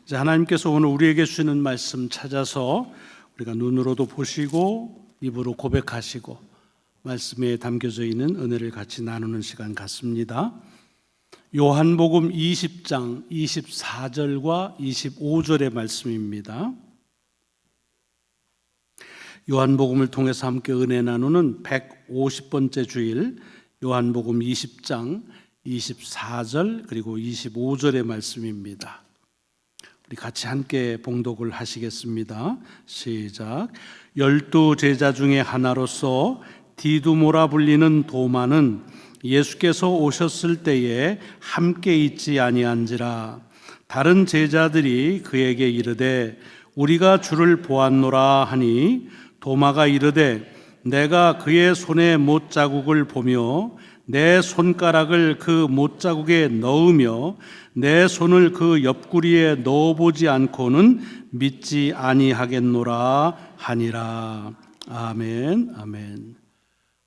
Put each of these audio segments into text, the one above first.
이제 하나님께서 오늘 우리에게 주시는 말씀 찾아서 우리가 눈으로도 보시고 입으로 고백하시고 말씀에 담겨져 있는 은혜를 같이 나누는 시간 같습니다. 요한복음 20장 24절과 25절의 말씀입니다. 요한복음을 통해서 함께 은혜 나누는 150번째 주일 요한복음 20장 24절 그리고 25절의 말씀입니다. 우리 같이 함께 봉독을 하시겠습니다. 시작. 12 제자 중에 하나로서 디두모라 불리는 도마는 예수께서 오셨을 때에 함께 있지 아니한지라. 다른 제자들이 그에게 이르되 우리가 주를 보았노라 하니 도마가 이르되 내가 그의 손에 못자국을 보며 내 손가락을 그 못자국에 넣으며 내 손을 그 옆구리에 넣어보지 않고는 믿지 아니하겠노라 하니라. 아멘. 아멘.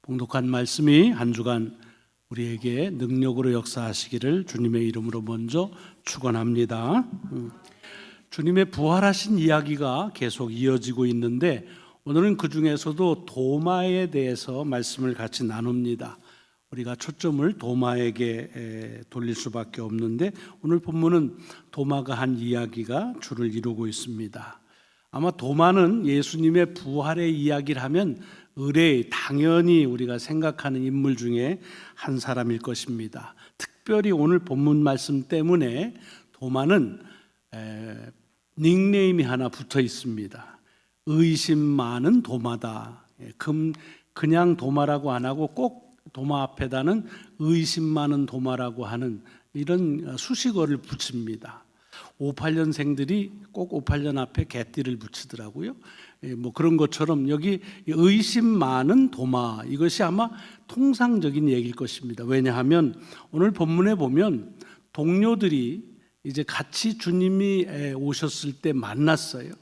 봉독한 말씀이 한 주간 우리에게 능력으로 역사하시기를 주님의 이름으로 먼저 축원합니다. 주님의 부활하신 이야기가 계속 이어지고 있는데 오늘은 그 중에서도 도마에 대해서 말씀을 같이 나눕니다. 우리가 초점을 도마에게 돌릴 수밖에 없는데 오늘 본문은 도마가 한 이야기가 주를 이루고 있습니다. 아마 도마는 예수님의 부활의 이야기를 하면 의뢰 당연히 우리가 생각하는 인물 중에 한 사람일 것입니다. 특별히 오늘 본문 말씀 때문에 도마는 닉네임이 하나 붙어 있습니다. 의심 많은 도마다. 그냥 도마라고 안 하고 꼭 도마 앞에다는 의심 많은 도마라고 하는 이런 수식어를 붙입니다. 58년생들이 꼭 58년 앞에 개띠를 붙이더라고요. 뭐 그런 것처럼 여기 의심 많은 도마, 이것이 아마 통상적인 얘기일 것입니다. 왜냐하면 오늘 본문에 보면 동료들이 이제 같이 주님이 오셨을 때 만났어요.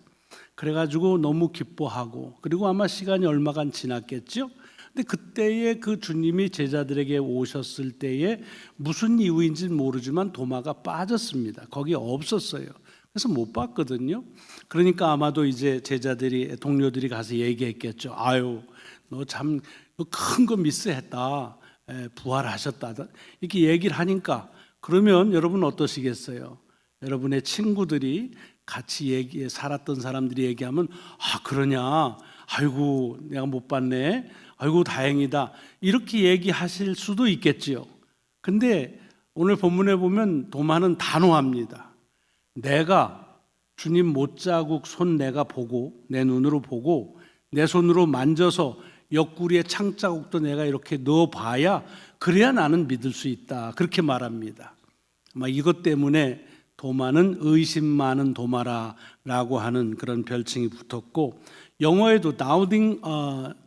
그래가지고 너무 기뻐하고, 그리고 아마 시간이 얼마간 지났겠죠. 근데 그때에 그 주님이 제자들에게 오셨을 때에 무슨 이유인지는 모르지만 도마가 빠졌습니다. 거기 없었어요. 그래서 못 봤거든요. 그러니까 아마도 이제 제자들이, 동료들이 가서 얘기했겠죠. 아유, 너 참 큰 거 미스했다. 부활하셨다. 이렇게 얘기를 하니까, 그러면 여러분 어떠시겠어요? 여러분의 친구들이 같이 살았던 사람들이 얘기하면, 아, 그러냐? 아이고, 내가 못 봤네. 아이고, 다행이다. 이렇게 얘기하실 수도 있겠지요. 근데 오늘 본문에 보면 도마는 단호합니다. 내가 주님 못자국 손 내가 보고, 내 눈으로 보고, 내 손으로 만져서 옆구리에 창자국도 내가 이렇게 넣어봐야 그래야 나는 믿을 수 있다. 그렇게 말합니다. 아마 이것 때문에 도마는 의심 많은 도마라고 하는 그런 별칭이 붙었고, 영어에도 다우팅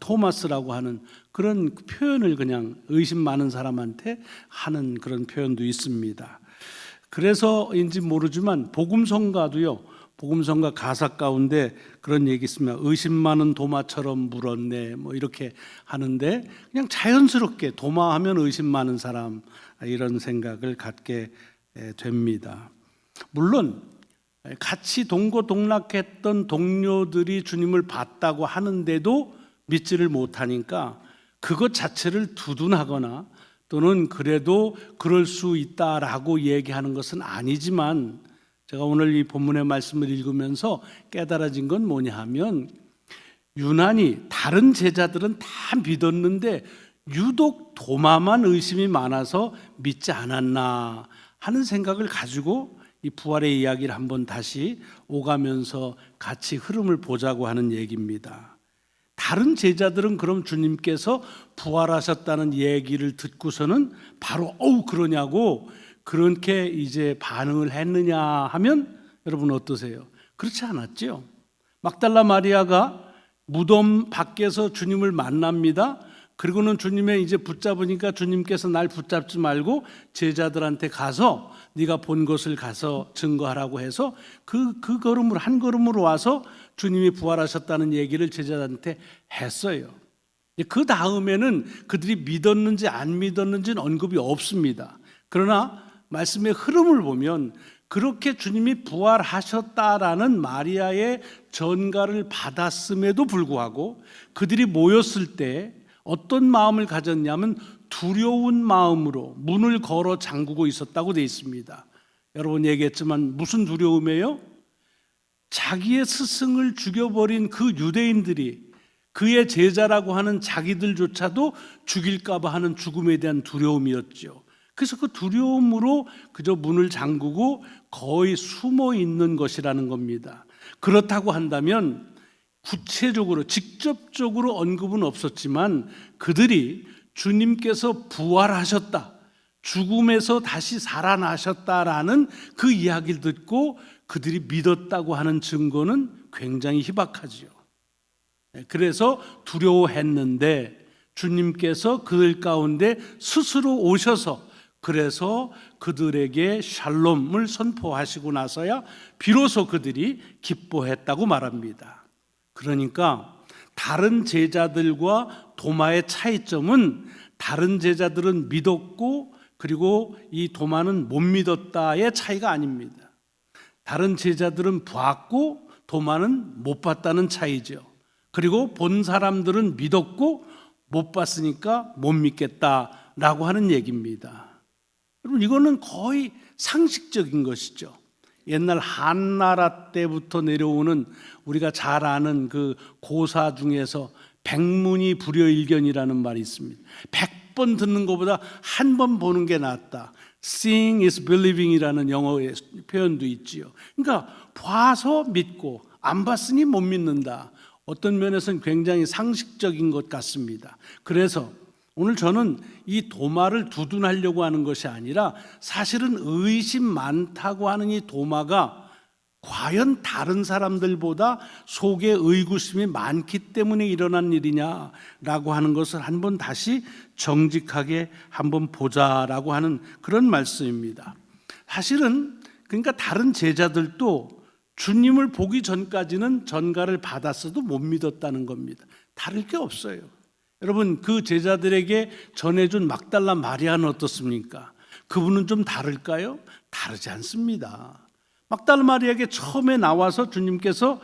토마스라고 하는 그런 표현을 그냥 의심 많은 사람한테 하는 그런 표현도 있습니다. 그래서인지 모르지만 복음성가도요, 복음성가 가사 가운데 그런 얘기 있습니다. 의심 많은 도마처럼 물었네, 뭐 이렇게 하는데 그냥 자연스럽게 도마하면 의심 많은 사람, 이런 생각을 갖게 됩니다. 물론 같이 동고동락했던 동료들이 주님을 봤다고 하는데도 믿지를 못하니까 그것 자체를 두둔하거나 또는 그래도 그럴 수 있다라고 얘기하는 것은 아니지만, 제가 오늘 이 본문의 말씀을 읽으면서 깨달아진 건 뭐냐 하면, 유난히 다른 제자들은 다 믿었는데 유독 도마만 의심이 많아서 믿지 않았나 하는 생각을 가지고 이 부활의 이야기를 한번 다시 오가면서 같이 흐름을 보자고 하는 얘기입니다. 다른 제자들은 그럼 주님께서 부활하셨다는 얘기를 듣고서는 바로 그러냐고 그렇게 이제 반응을 했느냐 하면 여러분 어떠세요? 그렇지 않았죠. 막달라 마리아가 무덤 밖에서 주님을 만납니다. 그리고는 주님의 이제 붙잡으니까 주님께서 날 붙잡지 말고 제자들한테 가서 네가 본 것을 가서 증거하라고 해서 그 걸음으로 한 걸음으로 와서 주님이 부활하셨다는 얘기를 제자들한테 했어요. 그 다음에는 그들이 믿었는지 안 믿었는지는 언급이 없습니다. 그러나 말씀의 흐름을 보면 그렇게 주님이 부활하셨다라는 마리아의 전가를 받았음에도 불구하고 그들이 모였을 때 어떤 마음을 가졌냐면 두려운 마음으로 문을 걸어 잠그고 있었다고 되어 있습니다. 여러분 얘기했지만 무슨 두려움이에요? 자기의 스승을 죽여버린 그 유대인들이 그의 제자라고 하는 자기들조차도 죽일까 봐 하는 죽음에 대한 두려움이었죠. 그래서 그 두려움으로 그저 문을 잠그고 거의 숨어 있는 것이라는 겁니다. 그렇다고 한다면 구체적으로 직접적으로 언급은 없었지만 그들이 주님께서 부활하셨다, 죽음에서 다시 살아나셨다라는 그 이야기를 듣고 그들이 믿었다고 하는 증거는 굉장히 희박하지요. 그래서 두려워했는데 주님께서 그들 가운데 스스로 오셔서 그래서 그들에게 샬롬을 선포하시고 나서야 비로소 그들이 기뻐했다고 말합니다. 그러니까 다른 제자들과 도마의 차이점은 다른 제자들은 믿었고 그리고 이 도마는 못 믿었다의 차이가 아닙니다. 다른 제자들은 봤고 도마는 못 봤다는 차이죠. 그리고 본 사람들은 믿었고 못 봤으니까 못 믿겠다라고 하는 얘기입니다. 여러분 이거는 거의 상식적인 것이죠. 옛날 한나라 때부터 내려오는 우리가 잘 아는 그 고사 중에서 백문이 불여일견이라는 말이 있습니다. 100번 듣는 것보다 한 번 보는 게 낫다. Seeing is believing이라는 영어의 표현도 있지요. 그러니까 봐서 믿고 안 봤으니 못 믿는다. 어떤 면에서는 굉장히 상식적인 것 같습니다. 그래서 오늘 저는 이 도마를 두둔하려고 하는 것이 아니라 사실은 의심 많다고 하는 이 도마가 과연 다른 사람들보다 속에 의구심이 많기 때문에 일어난 일이냐라고 하는 것을 한번 다시 정직하게 한번 보자라고 하는 그런 말씀입니다. 사실은 그러니까 다른 제자들도 주님을 보기 전까지는 전가를 받았어도 못 믿었다는 겁니다. 다를 게 없어요. 여러분 그 제자들에게 전해준 막달라 마리아는 어떻습니까? 그분은 좀 다를까요? 다르지 않습니다. 막달라 마리아에게 처음에 나와서 주님께서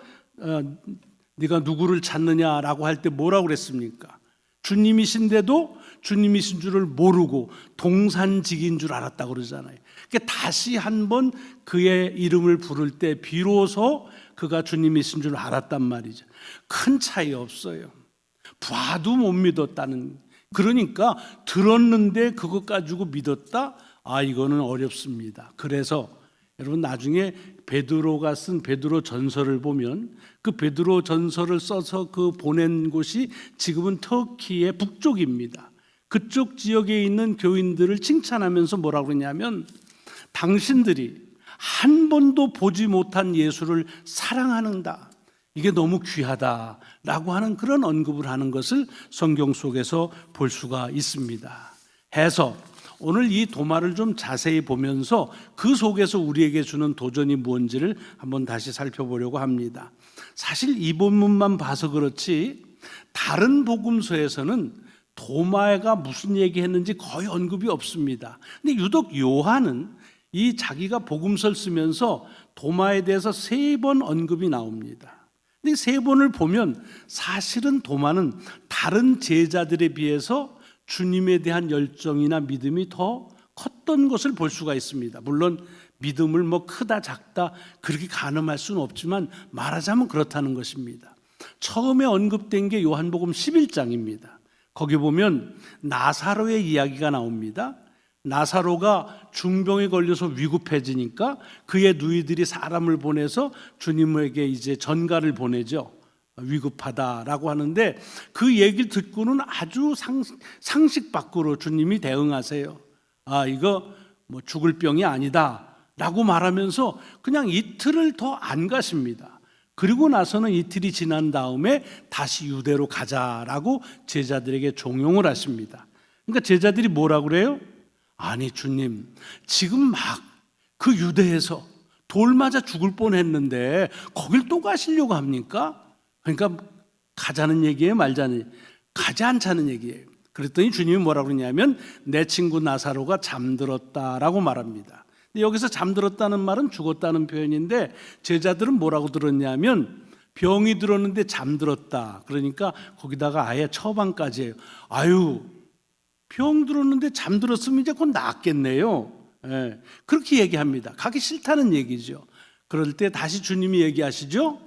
네가 누구를 찾느냐라고 할 때 뭐라고 그랬습니까? 주님이신데도 주님이신 줄을 모르고 동산직인 줄 알았다고 그러잖아요. 그러니까 다시 한번 그의 이름을 부를 때 비로소 그가 주님이신 줄 알았단 말이죠. 큰 차이 없어요. 봐도 못 믿었다는, 그러니까 들었는데 그것 가지고 믿었다? 이거는 어렵습니다. 그래서 여러분 나중에 베드로가 쓴 베드로 전서를 보면 그 베드로 전서를 써서 그 보낸 곳이 지금은 터키의 북쪽입니다. 그쪽 지역에 있는 교인들을 칭찬하면서 뭐라고 그러냐면 당신들이 한 번도 보지 못한 예수를 사랑하는다. 이게 너무 귀하다라고 하는 그런 언급을 하는 것을 성경 속에서 볼 수가 있습니다. 해서 오늘 이 도마를 좀 자세히 보면서 그 속에서 우리에게 주는 도전이 무엇인지를 한번 다시 살펴보려고 합니다. 사실 이 본문만 봐서 그렇지 다른 복음서에서는 도마가 무슨 얘기했는지 거의 언급이 없습니다. 근데 유독 요한은 이 자기가 복음서를 쓰면서 도마에 대해서 3번 언급이 나옵니다. 근데 3번을 보면 사실은 도마는 다른 제자들에 비해서 주님에 대한 열정이나 믿음이 더 컸던 것을 볼 수가 있습니다. 물론 믿음을 뭐 크다 작다 그렇게 가늠할 수는 없지만 말하자면 그렇다는 것입니다. 처음에 언급된 게 요한복음 11장입니다. 거기 보면 나사로의 이야기가 나옵니다. 나사로가 중병에 걸려서 위급해지니까 그의 누이들이 사람을 보내서 주님에게 이제 전가를 보내죠. 위급하다라고 하는데 그 얘기를 듣고는 아주 상식 밖으로 주님이 대응하세요. 이거 뭐 죽을 병이 아니다라고 말하면서 그냥 이틀을 더 안 가십니다. 그리고 나서는 이틀이 지난 다음에 다시 유대로 가자라고 제자들에게 종용을 하십니다. 그러니까 제자들이 뭐라고 그래요? 아니 주님, 지금 막 그 유대에서 돌 맞아 죽을 뻔했는데 거길 또 가시려고 합니까? 그러니까 가자는 얘기예요, 말자는, 가지 않자는 얘기예요. 그랬더니 주님이 뭐라고 그러냐면 내 친구 나사로가 잠들었다라고 말합니다. 여기서 잠들었다는 말은 죽었다는 표현인데 제자들은 뭐라고 들었냐면 병이 들었는데 잠들었다. 그러니까 거기다가 아예 처방까지 해요. 아유, 병 들었는데 잠들었으면 이제 곧 낫겠네요. 예, 그렇게 얘기합니다. 가기 싫다는 얘기죠. 그럴 때 다시 주님이 얘기하시죠.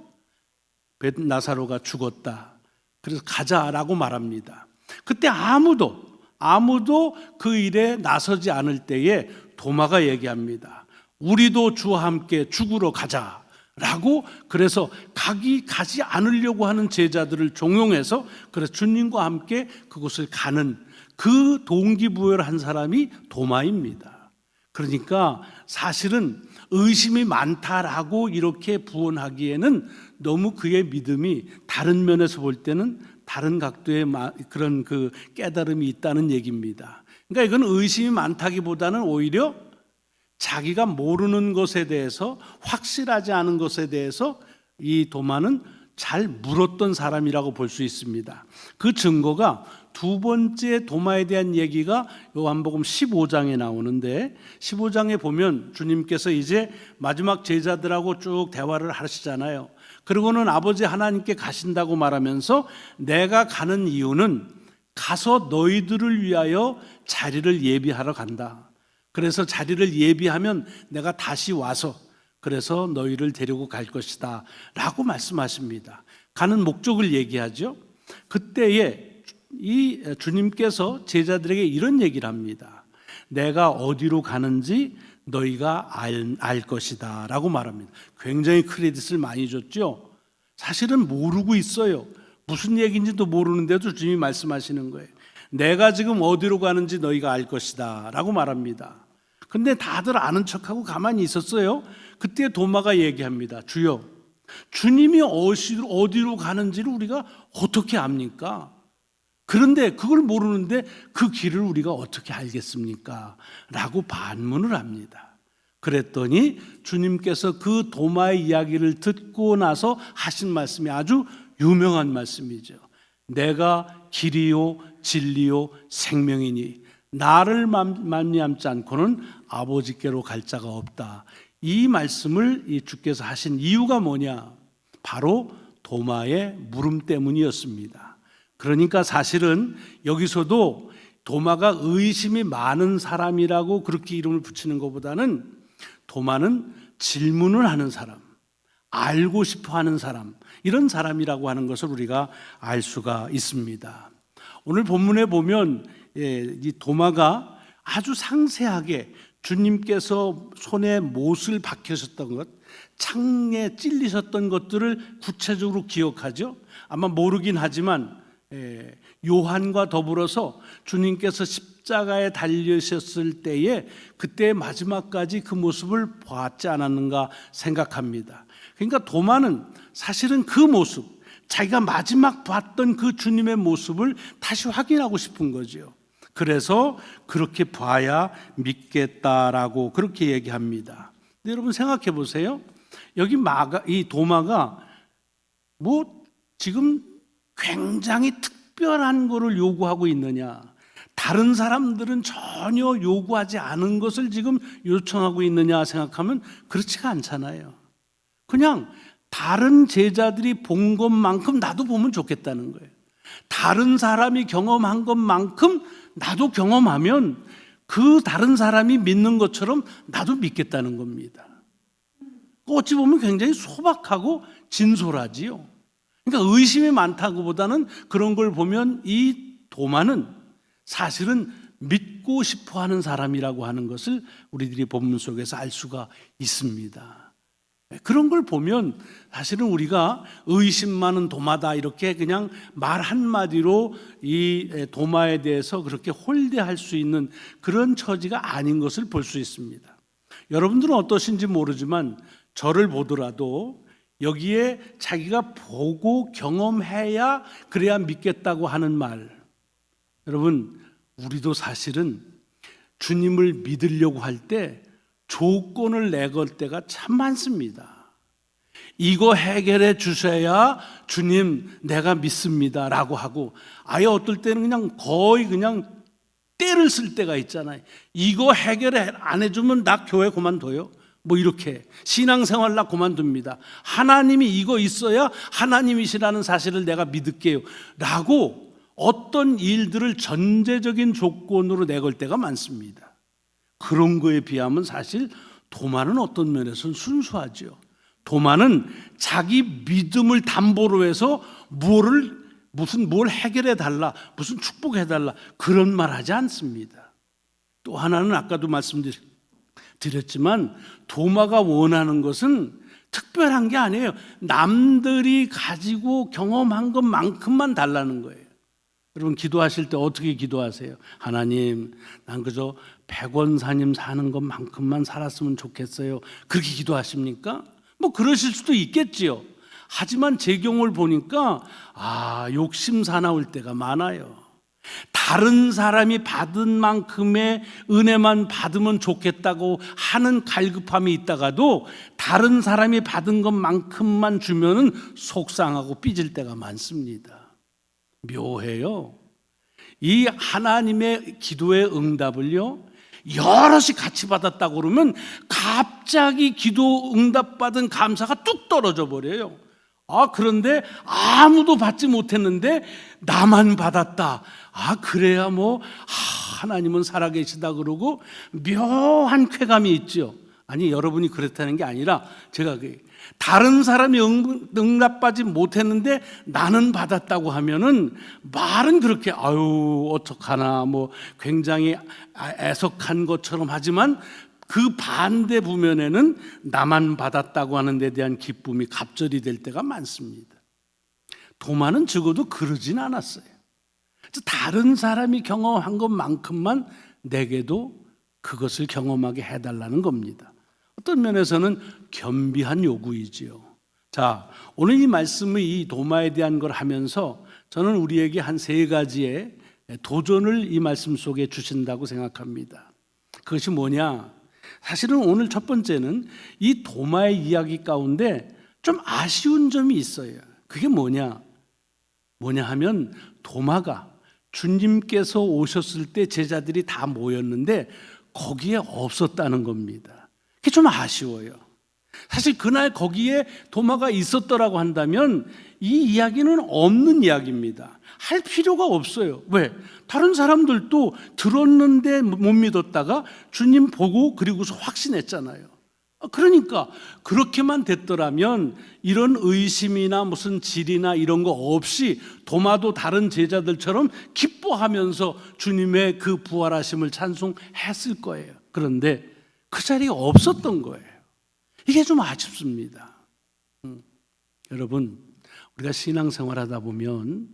나사로가 죽었다. 그래서 가자라고 말합니다. 그때 아무도 그 일에 나서지 않을 때에 도마가 얘기합니다. 우리도 주와 함께 죽으러 가자라고. 그래서 가지 않으려고 하는 제자들을 종용해서 그래서 주님과 함께 그곳을 가는 그 동기부여를 한 사람이 도마입니다. 그러니까 사실은 의심이 많다라고 이렇게 부언하기에는 너무 그의 믿음이 다른 면에서 볼 때는 다른 각도의 그런 그 깨달음이 있다는 얘기입니다. 그러니까 이건 의심이 많다기보다는 오히려 자기가 모르는 것에 대해서, 확실하지 않은 것에 대해서 이 도마는 잘 물었던 사람이라고 볼 수 있습니다. 그 증거가 두 번째 도마에 대한 얘기가 요한복음 15장에 나오는데, 15장에 보면 주님께서 이제 마지막 제자들하고 쭉 대화를 하시잖아요. 그리고는 아버지 하나님께 가신다고 말하면서 내가 가는 이유는 가서 너희들을 위하여 자리를 예비하러 간다. 그래서 자리를 예비하면 내가 다시 와서 그래서 너희를 데리고 갈 것이다 라고 말씀하십니다. 가는 목적을 얘기하죠. 그때에 이 주님께서 제자들에게 이런 얘기를 합니다. 내가 어디로 가는지 너희가 알 것이다 라고 말합니다. 굉장히 크레딧을 많이 줬죠. 사실은 모르고 있어요. 무슨 얘기인지도 모르는데도 주님이 말씀하시는 거예요. 내가 지금 어디로 가는지 너희가 알 것이다 라고 말합니다. 근데 다들 아는 척하고 가만히 있었어요. 그때 도마가 얘기합니다. 주여, 주님이 어디로 가는지를 우리가 어떻게 압니까? 그런데 그걸 모르는데 그 길을 우리가 어떻게 알겠습니까? 라고 반문을 합니다. 그랬더니 주님께서 그 도마의 이야기를 듣고 나서 하신 말씀이 아주 유명한 말씀이죠. 내가 길이요 진리요 생명이니 나를 말미암지 않고는 아버지께로 갈 자가 없다. 이 말씀을 이 주께서 하신 이유가 뭐냐? 바로 도마의 물음 때문이었습니다. 그러니까 사실은 여기서도 도마가 의심이 많은 사람이라고 그렇게 이름을 붙이는 것보다는 도마는 질문을 하는 사람, 알고 싶어 하는 사람, 이런 사람이라고 하는 것을 우리가 알 수가 있습니다. 오늘 본문에 보면 이 도마가 아주 상세하게 주님께서 손에 못을 박히셨던 것, 창에 찔리셨던 것들을 구체적으로 기억하죠. 아마 모르긴 하지만 요한과 더불어서 주님께서 십자가에 달리셨을 때에 그때 마지막까지 그 모습을 보았지 않았는가 생각합니다. 그러니까 도마는 사실은 그 모습, 자기가 마지막 봤던 그 주님의 모습을 다시 확인하고 싶은 거죠. 그래서 그렇게 봐야 믿겠다라고 그렇게 얘기합니다. 근데 여러분 생각해 보세요. 여기 이 도마가 뭐 지금 굉장히 특별한 거를 요구하고 있느냐, 다른 사람들은 전혀 요구하지 않은 것을 지금 요청하고 있느냐 생각하면 그렇지가 않잖아요. 그냥 다른 제자들이 본 것만큼 나도 보면 좋겠다는 거예요. 다른 사람이 경험한 것만큼 나도 경험하면 그 다른 사람이 믿는 것처럼 나도 믿겠다는 겁니다. 어찌 보면 굉장히 소박하고 진솔하지요. 그러니까 의심이 많다고 보다는 그런 걸 보면 이 도마는 사실은 믿고 싶어 하는 사람이라고 하는 것을 우리들이 본문 속에서 알 수가 있습니다. 그런 걸 보면 사실은 우리가 의심 많은 도마다 이렇게 그냥 말 한마디로 이 도마에 대해서 그렇게 홀대할 수 있는 그런 처지가 아닌 것을 볼 수 있습니다. 여러분들은 어떠신지 모르지만 저를 보더라도 여기에 자기가 보고 경험해야 그래야 믿겠다고 하는 말, 여러분 우리도 사실은 주님을 믿으려고 할 때 조건을 내걸 때가 참 많습니다. 이거 해결해 주셔야 주님 내가 믿습니다 라고 하고, 아예 어떨 때는 그냥 거의 그냥 때를 쓸 때가 있잖아요. 이거 해결 안 해주면 나 교회 그만둬요. 뭐 이렇게 신앙생활 나 그만둡니다. 하나님이 이거 있어야 하나님이시라는 사실을 내가 믿을게요 라고 어떤 일들을 전제적인 조건으로 내걸 때가 많습니다. 그런 거에 비하면 사실 도마는 어떤 면에서는 순수하죠. 도마는 자기 믿음을 담보로 해서 뭘 해결해 달라, 무슨 축복해 달라 그런 말 하지 않습니다. 또 하나는 아까도 말씀드렸지만 도마가 원하는 것은 특별한 게 아니에요. 남들이 가지고 경험한 것만큼만 달라는 거예요. 여러분 기도하실 때 어떻게 기도하세요? 하나님, 난 그저 백원사님 사는 것만큼만 살았으면 좋겠어요. 그렇게 기도하십니까? 뭐 그러실 수도 있겠지요. 하지만 제 경우를 보니까 욕심 사나울 때가 많아요. 다른 사람이 받은 만큼의 은혜만 받으면 좋겠다고 하는 갈급함이 있다가도 다른 사람이 받은 것만큼만 주면은 속상하고 삐질 때가 많습니다. 묘해요. 이 하나님의 기도의 응답을요, 여럿이 같이 받았다고 그러면 갑자기 기도 응답받은 감사가 뚝 떨어져 버려요. 그런데 아무도 받지 못했는데 나만 받았다. 그래야 하나님은 살아계시다 그러고 묘한 쾌감이 있죠. 아니, 여러분이 그렇다는 게 아니라 제가 다른 사람이 응답받지 못했는데 나는 받았다고 하면은 말은 그렇게 어떡하나 굉장히 애석한 것처럼 하지만 그 반대 부면에는 나만 받았다고 하는 데 대한 기쁨이 갑절이 될 때가 많습니다. 도마는 적어도 그러진 않았어요. 다른 사람이 경험한 것만큼만 내게도 그것을 경험하게 해달라는 겁니다. 어떤 면에서는 겸비한 요구이지요. 자, 오늘 이 말씀의 이 도마에 대한 걸 하면서 저는 우리에게 한 3가지의 도전을 이 말씀 속에 주신다고 생각합니다. 그것이 뭐냐? 사실은 오늘 첫 번째는 이 도마의 이야기 가운데 좀 아쉬운 점이 있어요. 그게 뭐냐 하면 도마가 주님께서 오셨을 때 제자들이 다 모였는데 거기에 없었다는 겁니다. 그게 좀 아쉬워요. 사실 그날 거기에 도마가 있었더라고 한다면 이 이야기는 없는 이야기입니다. 할 필요가 없어요. 왜? 다른 사람들도 들었는데 못 믿었다가 주님 보고 그리고서 확신했잖아요. 그러니까 그렇게만 됐더라면 이런 의심이나 무슨 질이나 이런 거 없이 도마도 다른 제자들처럼 기뻐하면서 주님의 그 부활하심을 찬송했을 거예요. 그런데 그 자리에 없었던 거예요. 이게 좀 아쉽습니다. 여러분, 우리가 신앙생활 하다 보면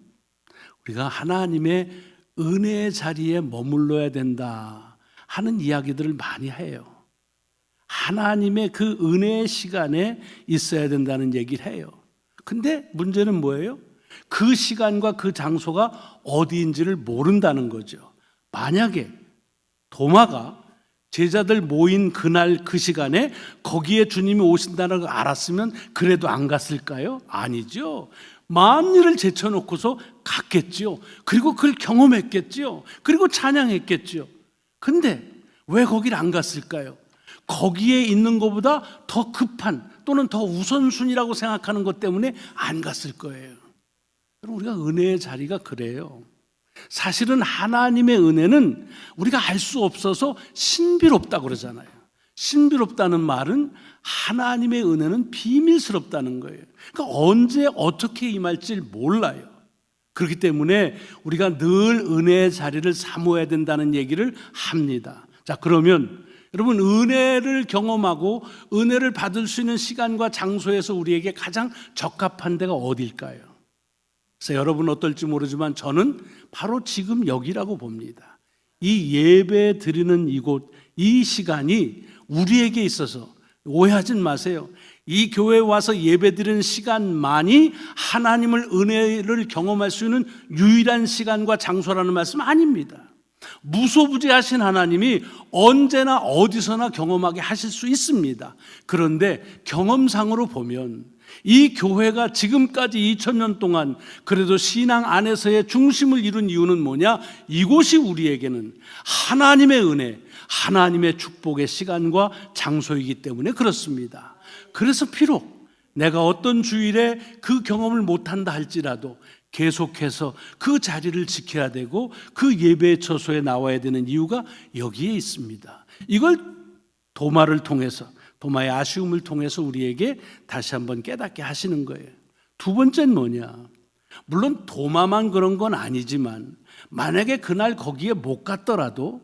우리가 하나님의 은혜의 자리에 머물러야 된다 하는 이야기들을 많이 해요. 하나님의 그 은혜의 시간에 있어야 된다는 얘기를 해요. 근데 문제는 뭐예요? 그 시간과 그 장소가 어디인지를 모른다는 거죠. 만약에 도마가 제자들 모인 그날 그 시간에 거기에 주님이 오신다는 걸 알았으면 그래도 안 갔을까요? 아니죠. 만일을 제쳐놓고서 갔겠죠. 그리고 그걸 경험했겠죠. 그리고 찬양했겠죠. 근데 왜 거길 안 갔을까요? 거기에 있는 것보다 더 급한 또는 더 우선순위라고 생각하는 것 때문에 안 갔을 거예요. 우리가 은혜의 자리가 그래요. 사실은 하나님의 은혜는 우리가 알 수 없어서 신비롭다고 그러잖아요. 신비롭다는 말은 하나님의 은혜는 비밀스럽다는 거예요. 그러니까 언제 어떻게 임할지 몰라요. 그렇기 때문에 우리가 늘 은혜의 자리를 사모해야 된다는 얘기를 합니다. 자, 그러면 여러분, 은혜를 경험하고 은혜를 받을 수 있는 시간과 장소에서 우리에게 가장 적합한 데가 어딜까요? 그래서 여러분 어떨지 모르지만 저는 바로 지금 여기라고 봅니다. 이 예배 드리는 이곳, 이 시간이 우리에게 있어서 오해하진 마세요. 이 교회에 와서 예배 드리는 시간만이 하나님을 은혜를 경험할 수 있는 유일한 시간과 장소라는 말씀 아닙니다. 무소부지하신 하나님이 언제나 어디서나 경험하게 하실 수 있습니다. 그런데 경험상으로 보면 이 교회가 지금까지 2000년 동안 그래도 신앙 안에서의 중심을 이룬 이유는 뭐냐? 이곳이 우리에게는 하나님의 은혜, 하나님의 축복의 시간과 장소이기 때문에 그렇습니다. 그래서 비록 내가 어떤 주일에 그 경험을 못한다 할지라도 계속해서 그 자리를 지켜야 되고 그 예배 처소에 나와야 되는 이유가 여기에 있습니다. 이걸 도마를 통해서, 도마의 아쉬움을 통해서 우리에게 다시 한번 깨닫게 하시는 거예요. 두 번째는 뭐냐? 물론 도마만 그런 건 아니지만 만약에 그날 거기에 못 갔더라도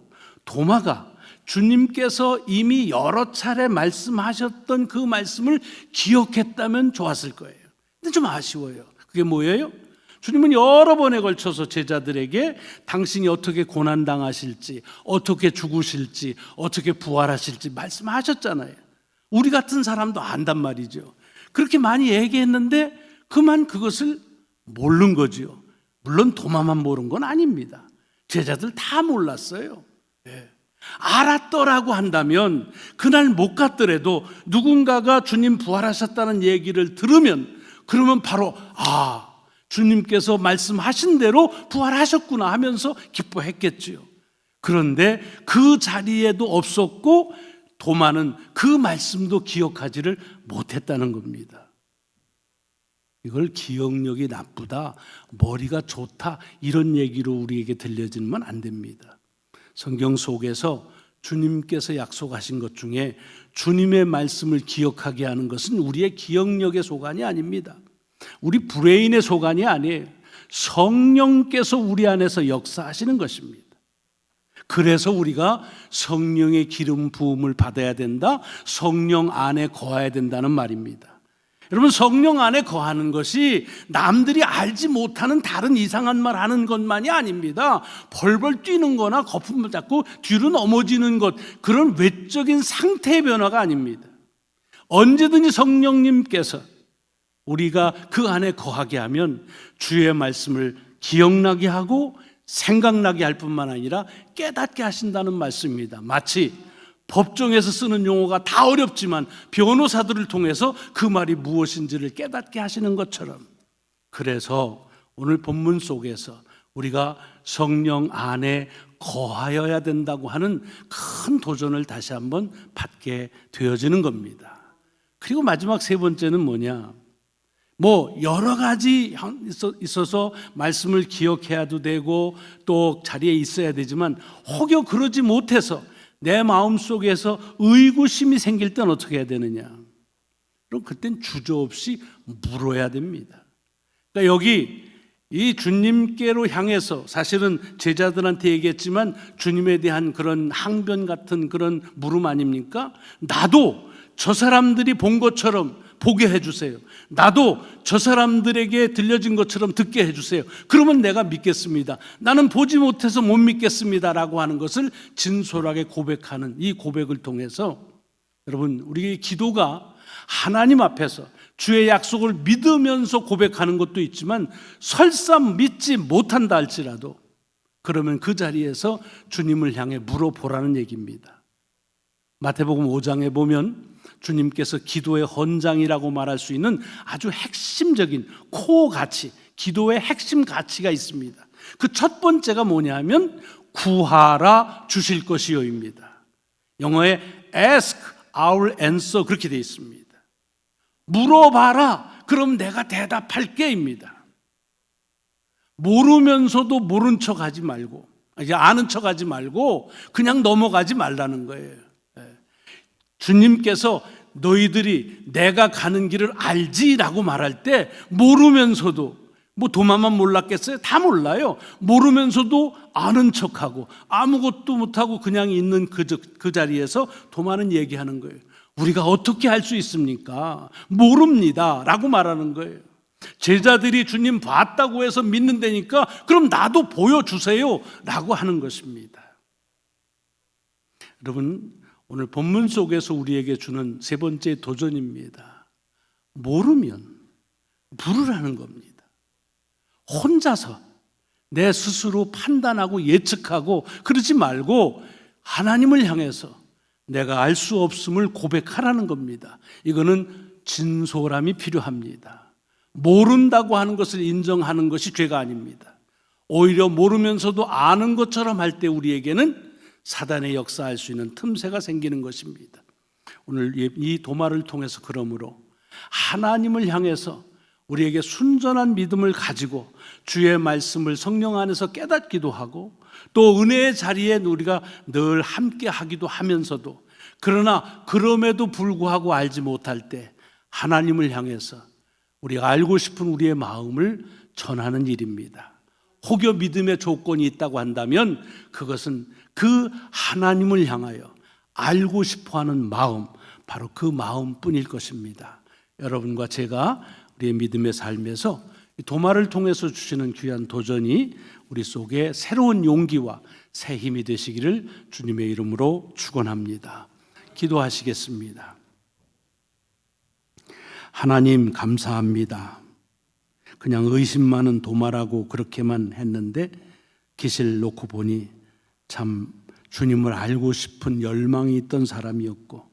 도마가 주님께서 이미 여러 차례 말씀하셨던 그 말씀을 기억했다면 좋았을 거예요. 근데 좀 아쉬워요. 그게 뭐예요? 주님은 여러 번에 걸쳐서 제자들에게 당신이 어떻게 고난당하실지, 어떻게 죽으실지, 어떻게 부활하실지 말씀하셨잖아요. 우리 같은 사람도 안단 말이죠. 그렇게 많이 얘기했는데 그만 그것을 모른 거죠. 물론 도마만 모른 건 아닙니다. 제자들 다 몰랐어요. 알았더라고 한다면 그날 못 갔더라도 누군가가 주님 부활하셨다는 얘기를 들으면 그러면 바로 주님께서 말씀하신 대로 부활하셨구나 하면서 기뻐했겠지요. 그런데 그 자리에도 없었고 도마는 그 말씀도 기억하지를 못했다는 겁니다. 이걸 기억력이 나쁘다, 머리가 좋다 이런 얘기로 우리에게 들려지면 안 됩니다. 성경 속에서 주님께서 약속하신 것 중에 주님의 말씀을 기억하게 하는 것은 우리의 기억력의 소관이 아닙니다. 우리 브레인의 소관이 아니에요. 성령께서 우리 안에서 역사하시는 것입니다. 그래서 우리가 성령의 기름 부음을 받아야 된다, 성령 안에 거해야 된다는 말입니다. 여러분, 성령 안에 거하는 것이 남들이 알지 못하는 다른 이상한 말 하는 것만이 아닙니다. 벌벌 뛰는 거나 거품을 잡고 뒤로 넘어지는 것, 그런 외적인 상태의 변화가 아닙니다. 언제든지 성령님께서 우리가 그 안에 거하게 하면 주의 말씀을 기억나게 하고 생각나게 할 뿐만 아니라 깨닫게 하신다는 말씀입니다. 마치 법정에서 쓰는 용어가 다 어렵지만 변호사들을 통해서 그 말이 무엇인지를 깨닫게 하시는 것처럼, 그래서 오늘 본문 속에서 우리가 성령 안에 거하여야 된다고 하는 큰 도전을 다시 한번 받게 되어지는 겁니다. 그리고 마지막 세 번째는 뭐냐? 여러 가지 있어서 말씀을 기억해야도 되고 또 자리에 있어야 되지만 혹여 그러지 못해서 내 마음속에서 의구심이 생길 땐 어떻게 해야 되느냐? 그럼 그땐 주저없이 물어야 됩니다. 그러니까 여기 이 주님께로 향해서 사실은 제자들한테 얘기했지만 주님에 대한 그런 항변 같은 그런 물음 아닙니까? 나도 저 사람들이 본 것처럼 보게 해주세요. 나도 저 사람들에게 들려진 것처럼 듣게 해주세요. 그러면 내가 믿겠습니다. 나는 보지 못해서 못 믿겠습니다 라고 하는 것을 진솔하게 고백하는 이 고백을 통해서 여러분, 우리의 기도가 하나님 앞에서 주의 약속을 믿으면서 고백하는 것도 있지만 설사 믿지 못한다 할지라도 그러면 그 자리에서 주님을 향해 물어보라는 얘기입니다. 마태복음 5장에 보면 주님께서 기도의 헌장이라고 말할 수 있는 아주 핵심적인 코어 가치, 기도의 핵심 가치가 있습니다. 그 첫 번째가 뭐냐면 구하라 주실 것이요입니다. 영어에 ask, I will answer 그렇게 되어 있습니다. 물어봐라, 그럼 내가 대답할게입니다. 모르면서도 모른 척하지 말고, 아는 척하지 말고 그냥 넘어가지 말라는 거예요. 주님께서 너희들이 내가 가는 길을 알지라고 말할 때 모르면서도, 도마만 몰랐겠어요? 다 몰라요. 모르면서도 아는 척하고 아무것도 못하고 그냥 있는 그 자리에서 도마는 얘기하는 거예요. 우리가 어떻게 할 수 있습니까? 모릅니다 라고 말하는 거예요. 제자들이 주님 봤다고 해서 믿는다니까 그럼 나도 보여주세요 라고 하는 것입니다. 여러분, 오늘 본문 속에서 우리에게 주는 세 번째 도전입니다. 모르면 물으라는 겁니다. 혼자서 내 스스로 판단하고 예측하고 그러지 말고 하나님을 향해서 내가 알 수 없음을 고백하라는 겁니다. 이거는 진솔함이 필요합니다. 모른다고 하는 것을 인정하는 것이 죄가 아닙니다. 오히려 모르면서도 아는 것처럼 할 때 우리에게는 사단의 역사할 수 있는 틈새가 생기는 것입니다. 오늘 이 도마를 통해서 그러므로 하나님을 향해서 우리에게 순전한 믿음을 가지고 주의 말씀을 성령 안에서 깨닫기도 하고 또 은혜의 자리에 우리가 늘 함께 하기도 하면서도 그러나 그럼에도 불구하고 알지 못할 때 하나님을 향해서 우리가 알고 싶은 우리의 마음을 전하는 일입니다. 혹여 믿음의 조건이 있다고 한다면 그것은 그 하나님을 향하여 알고 싶어하는 마음, 바로 그 마음뿐일 것입니다. 여러분과 제가 우리의 믿음의 삶에서 도마를 통해서 주시는 귀한 도전이 우리 속에 새로운 용기와 새 힘이 되시기를 주님의 이름으로 축원합니다. 기도하시겠습니다. 하나님 감사합니다. 그냥 의심 많은 도마라고 그렇게만 했는데 기실 놓고 보니 참 주님을 알고 싶은 열망이 있던 사람이었고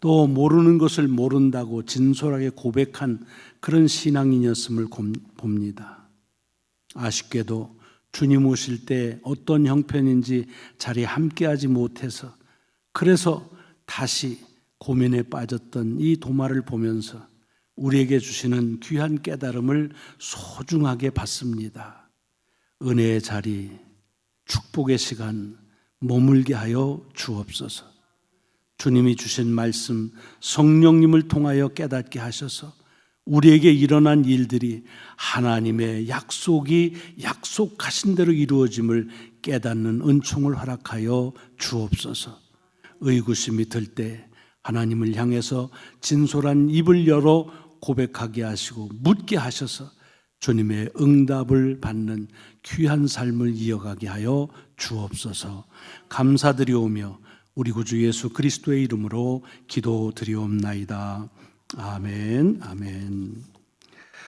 또 모르는 것을 모른다고 진솔하게 고백한 그런 신앙인이었음을 봅니다. 아쉽게도 주님 오실 때 어떤 형편인지 자리에 함께하지 못해서 그래서 다시 고민에 빠졌던 이 도마를 보면서 우리에게 주시는 귀한 깨달음을 소중하게 받습니다. 은혜의 자리, 축복의 시간 머물게 하여 주옵소서. 주님이 주신 말씀 성령님을 통하여 깨닫게 하셔서 우리에게 일어난 일들이 하나님의 약속이 약속하신 대로 이루어짐을 깨닫는 은총을 허락하여 주옵소서. 의구심이 들 때 하나님을 향해서 진솔한 입을 열어 고백하게 하시고 묻게 하셔서 주님의 응답을 받는 귀한 삶을 이어가게 하여 주옵소서. 감사드리오며 우리 구주 예수 그리스도의 이름으로 기도드리옵나이다. 아멘, 아멘.